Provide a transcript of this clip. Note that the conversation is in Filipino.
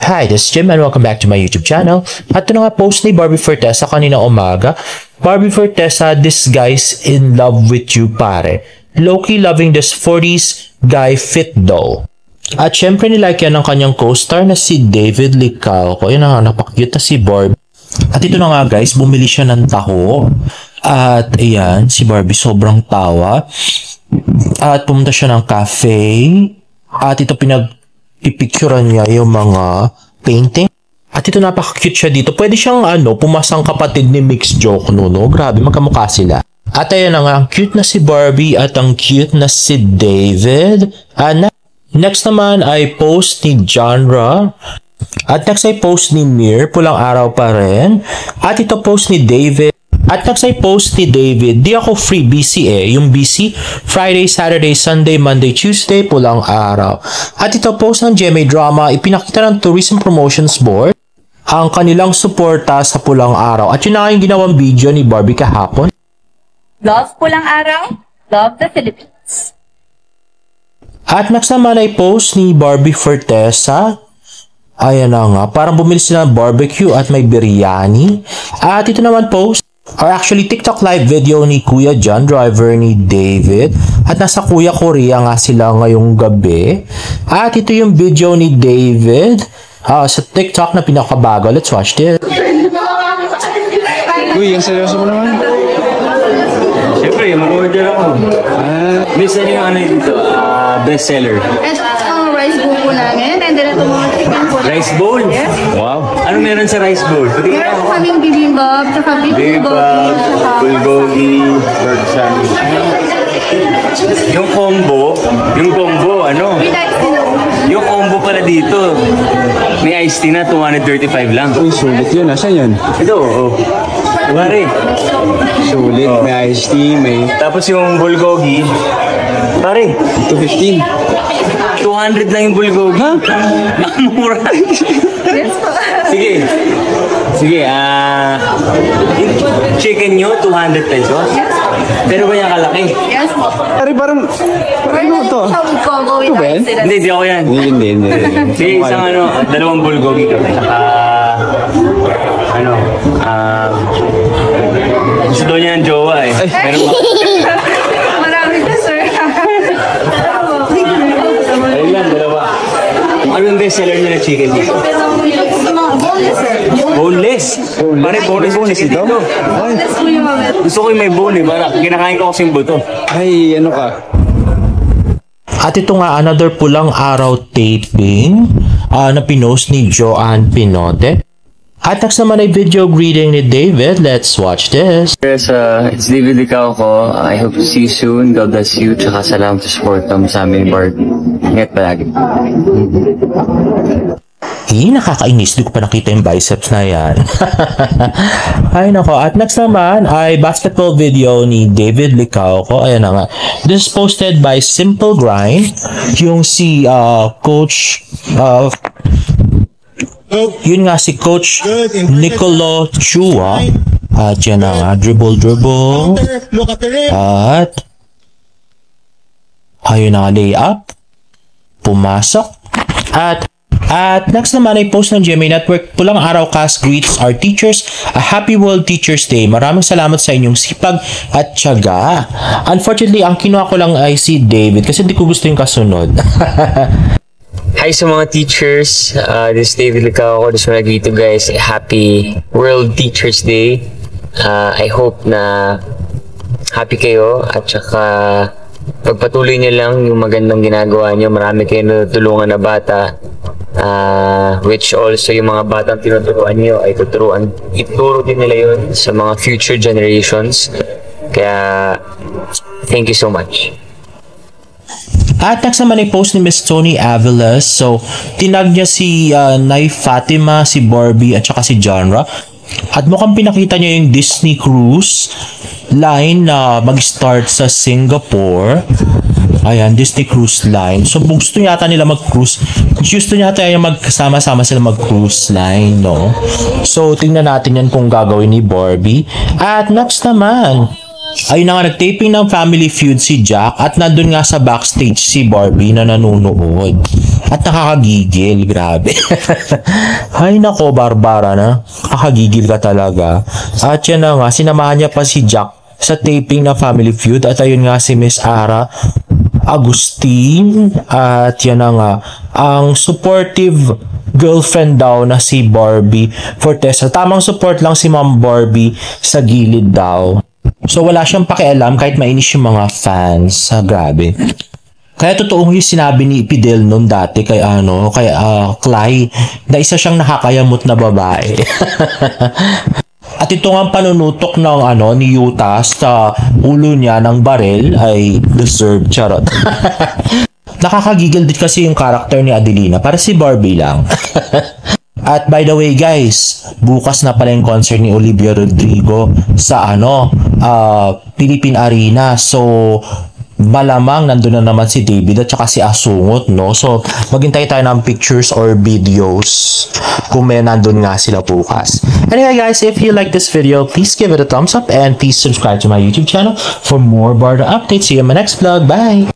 Hi, this is Jim and welcome back to my YouTube channel. At ito na nga post ni Barbie Fortesa kanina umaga. Barbie Fortesa, this guy's in love with you pare. Low-key loving this 40s guy fit though. At syempre nilike yan ng kanyang co-star na si David Licauco. Yun na nga, napakcute na si Barbie. At ito na nga guys, bumili siya ng taho. At ayan, si Barbie sobrang tawa. At pumunta siya ng cafe. At ito pipicturean niya yung mga painting. At ito napaka-cute siya dito. Pwede siyang pumasang kapatid ni Mix Joke no. Grabe, magkamukha sila. At ayan na nga, ang cute na si Barbie at ang cute na si David. Next naman ay post ni Genre. At next ay post ni Mir, pulang araw pa rin. At ito post ni David. At next ay post ni David, di ako free busy yung busy, Friday, Saturday, Sunday, Monday, Tuesday, pulang araw. At ito post ng GMA Drama, ipinakita ng Tourism Promotions Board ang kanilang suporta sa pulang araw. At yun na yung ginawang video ni Barbie kahapon. Love pulang araw, love the Philippines. At next naman ay post ni Barbie Fortesa. Ayan na nga, parang bumili sila ng barbecue at may biryani. At ito naman post, or actually TikTok live video ni Kuya John, driver ni David. At nasa Kuya Korea nga sila ngayong gabi. At ito yung video ni David sa TikTok na pinakabago. Let's watch this. Uy, yung seryoso mo naman. Siyempre, mag-order ako. Bisa niyo yung dito, best seller. Ito ang rice bowl po namin, and then ito mga chicken po. Rice bowl? Yes. Wow. Ano meron sa rice bowl? Meron po kaming bibimbap, tsaka beef bulgogi, tsaka bulgogi, yung combo, with ice tea. yung combo pala dito. May iced tea na, 235 lang. Uy, sulit yun. Nasaan yun? Ito, Pare. Sulit. May iced tea, may... Tapos yung bulgogi, pare, 215. 200 lang yung bulgogi. Ha? Nakamura. Sige. Yung chicken nyo, 200 pesos? Pero ba yung kalaki? Yes po. Parang ano to? Sa with combo with Ito ba ice tea. Hindi ako yan. Hindi. Sige, isang dalawang bulgogi kami. Saka, gusto daw niya ng jowa eh. Pero Marami na, sir. ayun lang, dalawa. Anong best seller niya na chicken dito? Boneless, sir. Boneless? Pare, boneless ito? Boneless po yung mamit. Gusto ko yung may bone eh. Para kinakain ko kasing buto. Ay, ano ka? At ito nga, another pulang araw taping na pinost ni Joanne Pinote. At next naman ay video greeting ni David. Let's watch this. Yes, it's David Licauco. I hope to see you soon. God bless you. Tsaka salamat sa support sa amin, Bart. Ingat palagi. Nakakainis. Di ko pa nakita yung biceps na yan. Ay nako. At next naman ay basketball video ni David Licauco. Ayan na nga. This is posted by Simple Grind. Yung si Coach... yun nga si Coach Nicolo Chua. At yan na nga. Dribble. At ayun na nga. Layup. Pumasok. At next naman ay post ng GMA Network. Pulang araw cast greets our teachers. A happy World Teachers Day. Maraming salamat sa inyong sipag at tiyaga. Unfortunately, ang kinuha ko lang ay si David kasi hindi ko gusto yung kasunod. Hi sa mga teachers, this is David Licauco. Just want to greet you guys a happy World Teachers Day. I hope na happy kayo at saka pagpatuloy niyo lang yung magandang ginagawa niyo. Marami kayo natutulungan na bata, which also yung mga batang tinuturuan niyo ay ituro din nila yun sa mga future generations. Kaya thank you so much. At next naman ay post ni Miss Tony Aviles. So, tinag niya si Nay Fatima, si Barbie, at saka si Genre. At mukhang pinakita niya yung Disney Cruise line na mag-start sa Singapore. Ayan, Disney Cruise line. So, gusto yata nila mag-cruise. Gusto yata yung magkasama-sama sila mag-cruise line, no? So, tingnan natin yan kung gagawin ni Barbie. At next naman, Ayun na nga, nag-taping ng Family Feud si Jack at nandun nga sa backstage si Barbie na nanonood. At nakakagigil, grabe. Ay nako, Barbara na. Nakakagigil ka talaga. At yan na nga, sinamahan niya pa si Jack sa taping ng Family Feud. At ayun nga si Miss Ara Agustin. At yan na nga, ang supportive girlfriend daw na si Barbie Fortesa. Tamang support lang si Ma'am Barbie sa gilid daw. So wala siyang pakialam kahit mainis yung mga fans. Grabe. Kaya totoo yung sinabi ni Fidel noon dati kay Clay na isa siyang nakakayamot na babae. At ito nga panunutok ng ni Yuta sa ulo niya ng barel ay deserved, charot. Nakakagigil din kasi yung karakter ni Adelina para si Barbie lang. At by the way guys, bukas na pala yung concert ni Olivia Rodrigo sa Philippine Arena. So malamang nandun na naman si David at saka si Asungot, no? So maghintay tayo ng pictures or videos kung may nandun nga sila bukas. Anyway guys, if you like this video, please give it a thumbs up and please subscribe to my YouTube channel for more Barda updates. See you in my next vlog. Bye!